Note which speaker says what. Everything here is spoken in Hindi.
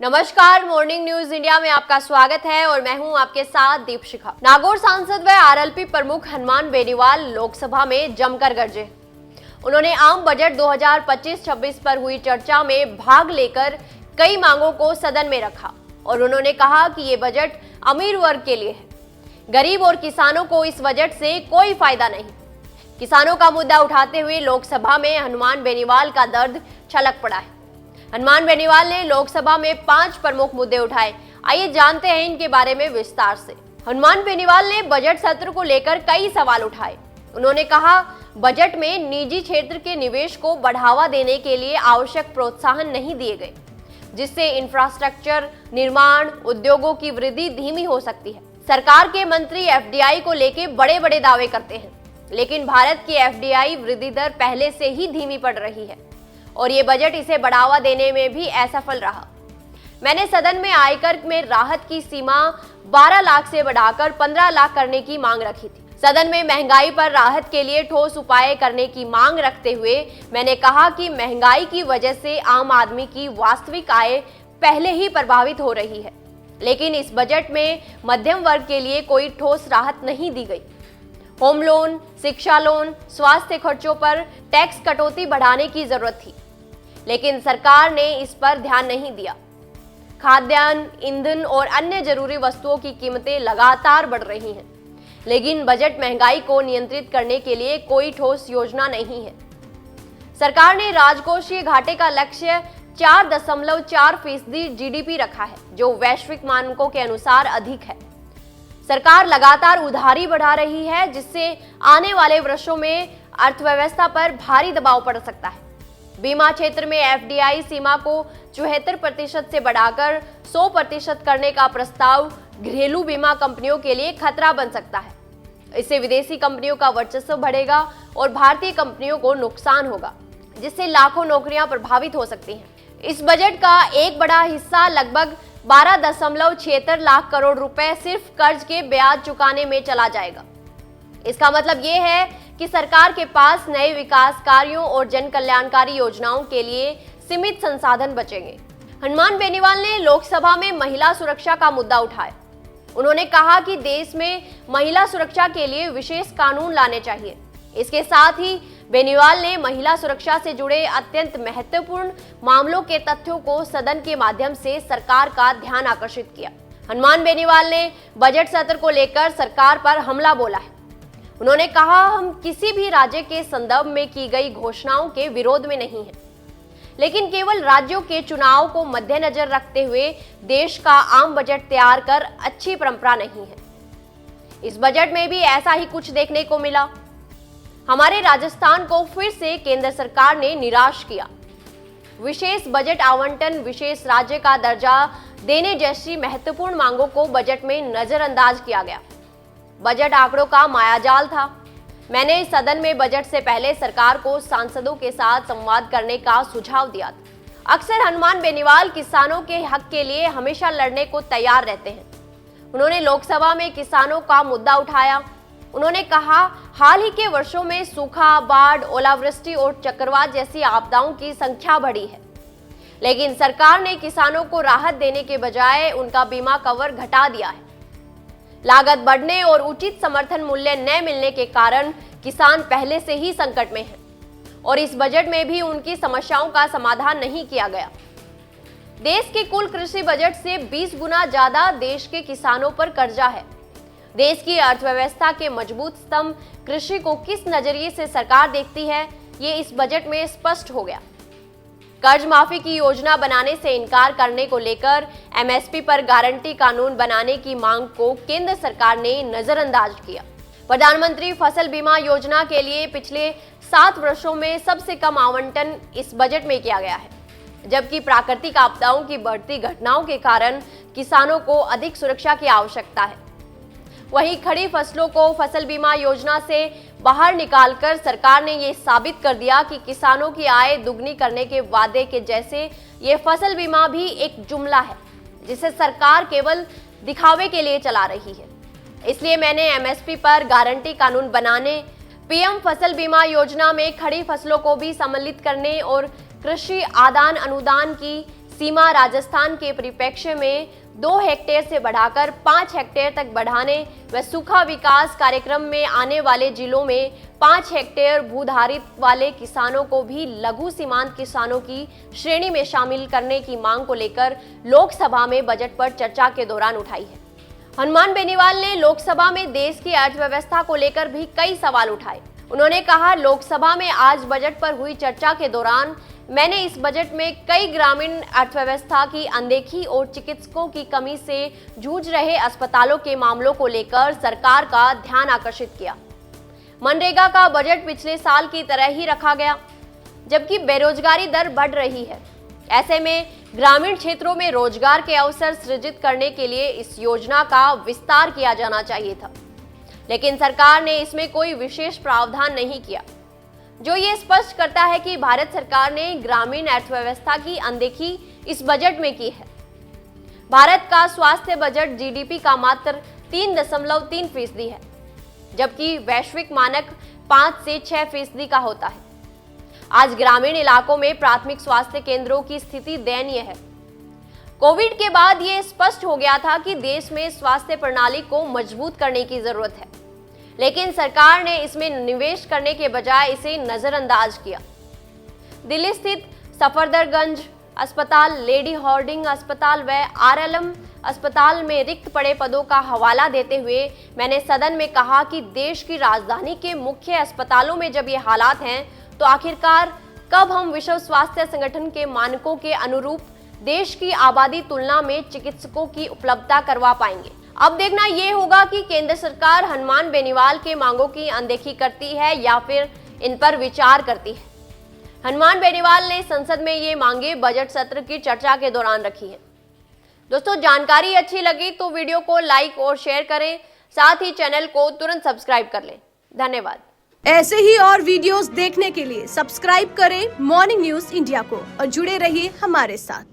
Speaker 1: नमस्कार, मॉर्निंग न्यूज इंडिया में आपका स्वागत है और मैं हूं आपके साथ दीपशिखा। नागौर सांसद व आरएलपी प्रमुख हनुमान बेनीवाल लोकसभा में जमकर गरजे। उन्होंने आम बजट 2025-26 पर हुई चर्चा में भाग लेकर कई मांगों को सदन में रखा और उन्होंने कहा कि ये बजट अमीर वर्ग के लिए है, गरीब और किसानों को इस बजट से कोई फायदा नहीं। किसानों का मुद्दा उठाते हुए लोकसभा में हनुमान बेनीवाल का दर्द छलक पड़ा है। हनुमान बेनीवाल ने लोकसभा में 5 प्रमुख मुद्दे उठाए। आइए जानते हैं इनके बारे में विस्तार से। हनुमान बेनीवाल ने बजट सत्र को लेकर कई सवाल उठाए। उन्होंने कहा, बजट में निजी क्षेत्र के निवेश को बढ़ावा देने के लिए आवश्यक प्रोत्साहन नहीं दिए गए, जिससे इंफ्रास्ट्रक्चर, निर्माण, उद्योगों की वृद्धि धीमी हो सकती है। सरकार के मंत्री एफडीआई को लेकर बड़े बड़े दावे करते हैं, लेकिन भारत की एफडीआई वृद्धि दर पहले से ही धीमी पड़ रही है और ये बजट इसे बढ़ावा देने में भी असफल रहा। मैंने सदन में आयकर में राहत की सीमा 12 लाख से बढ़ाकर 15 लाख करने की मांग रखी थी। सदन में महंगाई पर राहत के लिए ठोस उपाय करने की मांग रखते हुए मैंने कहा कि महंगाई की वजह से आम आदमी की वास्तविक आय पहले ही प्रभावित हो रही है, लेकिन इस बजट में मध्यम वर्ग के लिए कोई ठोस राहत नहीं दी गई। होम लोन, शिक्षा लोन, स्वास्थ्य खर्चों पर टैक्स कटौती बढ़ाने की जरूरत थी, लेकिन सरकार ने इस पर ध्यान नहीं दिया। खाद्यान्न, ईंधन और अन्य जरूरी वस्तुओं की कीमतें लगातार बढ़ रही हैं, लेकिन बजट महंगाई को नियंत्रित करने के लिए कोई ठोस योजना नहीं है। सरकार ने राजकोषीय घाटे का लक्ष्य 4.4% जीडीपी रखा है, जो वैश्विक मानकों के अनुसार अधिक है। सरकार लगातार उधारी बढ़ा रही है, जिससे आने वाले वर्षों में अर्थव्यवस्था पर भारी दबाव पड़ सकता है। बीमा क्षेत्र में एफडीआई सीमा को 74% से बढ़ाकर 100% करने का प्रस्ताव घरेलू बीमा कंपनियों के लिए खतरा बन सकता है। इससे विदेशी कंपनियों का वर्चस्व बढ़ेगा और भारतीय कंपनियों को नुकसान होगा, जिससे लाखों नौकरियां प्रभावित हो सकती हैं। इस बजट का एक बड़ा हिस्सा लगभग 12.76 लाख करोड़ रुपए सिर्फ कर्ज के ब्याज चुकाने में चला जाएगा। इसका मतलब ये है कि सरकार के पास नए विकास कार्यों और जन कल्याणकारी योजनाओं के लिए सीमित संसाधन बचेंगे। हनुमान बेनीवाल ने लोकसभा में महिला सुरक्षा का मुद्दा उठाया। उन्होंने कहा कि देश में महिला सुरक्षा के लिए विशेष कानून लाने चाहिए। इसके साथ ही बेनीवाल ने महिला सुरक्षा से जुड़े अत्यंत महत्वपूर्ण मामलों के तथ्यों को सदन के माध्यम से सरकार का ध्यान आकर्षित किया। हनुमान बेनीवाल ने बजट सत्र को लेकर सरकार पर हमला बोला है। उन्होंने कहा, हम किसी भी राज्य के संदर्भ में की गई घोषणाओं के विरोध में नहीं हैं, लेकिन केवल राज्यों के चुनाव को मद्देनजर रखते हुए देश का आम बजट तैयार कर अच्छी परंपरा नहीं है। इस बजट में भी ऐसा ही कुछ देखने को मिला। हमारे राजस्थान को फिर से केंद्र सरकार ने निराश किया। विशेष बजट आवंटन, विशेष राज्य का दर्जा देने जैसी महत्वपूर्ण मांगों को बजट में नजरअंदाज किया गया। बजट आंकड़ों का मायाजाल था। मैंने इस सदन में बजट से पहले सरकार को सांसदों के साथ संवाद करने का सुझाव दिया था। अक्सर हनुमान बेनीवाल किसानों के हक के लिए हमेशा लड़ने को तैयार रहते हैं। उन्होंने लोकसभा में किसानों का मुद्दा उठाया। उन्होंने कहा, हाल ही के वर्षों में सूखा, बाढ़, ओलावृष्टि और चक्रवात जैसी आपदाओं की संख्या बढ़ी है, लेकिन सरकार ने किसानों को राहत देने के बजाय उनका बीमा कवर घटा दिया है। लागत बढ़ने और उचित समर्थन मूल्य न मिलने के कारण किसान पहले से ही संकट में हैं और इस बजट में भी उनकी समस्याओं का समाधान नहीं किया गया। देश के कुल कृषि बजट से 20 गुना ज्यादा देश के किसानों पर कर्जा है। देश की अर्थव्यवस्था के मजबूत स्तंभ कृषि को किस नजरिए से सरकार देखती है, ये इस बजट में स्पष्ट हो गया। कर्ज माफी की योजना बनाने से इनकार करने को लेकर एमएसपी पर गारंटी कानून बनाने की मांग को केंद्र सरकार ने नजरअंदाज किया। प्रधानमंत्री फसल बीमा योजना के लिए पिछले 7 वर्षों में सबसे कम आवंटन इस बजट में किया गया है, जबकि प्राकृतिक आपदाओं की बढ़ती घटनाओं के कारण किसानों को अधिक सुरक्षा की आवश्यकता है। वहीं खड़ी फसलों को फसल बीमा योजना से बाहर निकालकर सरकार ने ये साबित कर दिया कि किसानों की आय दुगनी करने के वादे के जैसे ये फसल बीमा भी एक जुमला है, जिसे सरकार केवल दिखावे के लिए चला रही है। इसलिए मैंने एमएसपी पर गारंटी कानून बनाने, पीएम फसल बीमा योजना में खड़ी फसलों को भी सम्मिलित करने और कृषि आदान अनुदान की सीमा राजस्थान के परिप्रेक्ष्य में 2 हेक्टेयर से बढ़ाकर 5 हेक्टेयर तक बढ़ाने व सूखा विकास कार्यक्रम में आने वाले जिलों में 5 हेक्टेयर भूधारित वाले किसानों को भी लघु सीमांत किसानों की श्रेणी में शामिल करने की मांग को लेकर लोकसभा में बजट पर चर्चा के दौरान उठाई है। हनुमान बेनीवाल ने लोकसभा में देश की अर्थव्यवस्था को लेकर भी कई सवाल उठाए। उन्होंने कहा, लोकसभा में आज बजट पर हुई चर्चा के दौरान मैंने इस बजट में कई ग्रामीण अर्थव्यवस्था की अनदेखी और चिकित्सकों की कमी से जूझ रहे अस्पतालों के मामलों को लेकर सरकार का ध्यान आकर्षित किया। मनरेगा का बजट पिछले साल की तरह ही रखा गया, जबकि बेरोजगारी दर बढ़ रही है। ऐसे में ग्रामीण क्षेत्रों में रोजगार के अवसर सृजित करने के लिए इस योजना का विस्तार किया जाना चाहिए था, लेकिन सरकार ने इसमें कोई विशेष प्रावधान नहीं किया, जो ये स्पष्ट करता है कि भारत सरकार ने ग्रामीण अर्थव्यवस्था की अनदेखी इस बजट में की है। भारत का स्वास्थ्य बजट जीडीपी का मात्र 3.3% है, जबकि वैश्विक मानक 5 से 6% का होता है। आज ग्रामीण इलाकों में प्राथमिक स्वास्थ्य केंद्रों की स्थिति दयनीय है। कोविड के बाद ये स्पष्ट हो गया था कि देश में स्वास्थ्य प्रणाली को मजबूत करने की जरूरत है, लेकिन सरकार ने इसमें निवेश करने के बजाय इसे नजरअंदाज किया। दिल्ली स्थित सफदरजंग अस्पताल, लेडी हार्डिंग अस्पताल व आरएलएम अस्पताल में रिक्त पड़े पदों का हवाला देते हुए मैंने सदन में कहा कि देश की राजधानी के मुख्य अस्पतालों में जब ये हालात हैं, तो आखिरकार कब हम विश्व स्वास्थ्य संगठन के मानकों के अनुरूप देश की आबादी तुलना में चिकित्सकों की उपलब्धता करवा पाएंगे। अब देखना ये होगा कि केंद्र सरकार हनुमान बेनीवाल के मांगों की अनदेखी करती है या फिर इन पर विचार करती है। हनुमान बेनीवाल ने संसद में ये मांगे बजट सत्र की चर्चा के दौरान रखी है। दोस्तों, जानकारी अच्छी लगी तो वीडियो को लाइक और शेयर करें, साथ ही चैनल को तुरंत सब्सक्राइब कर लें। धन्यवाद।
Speaker 2: ऐसे ही और वीडियोस देखने के लिए सब्सक्राइब करें मॉर्निंग न्यूज इंडिया को और जुड़े रहिए हमारे साथ।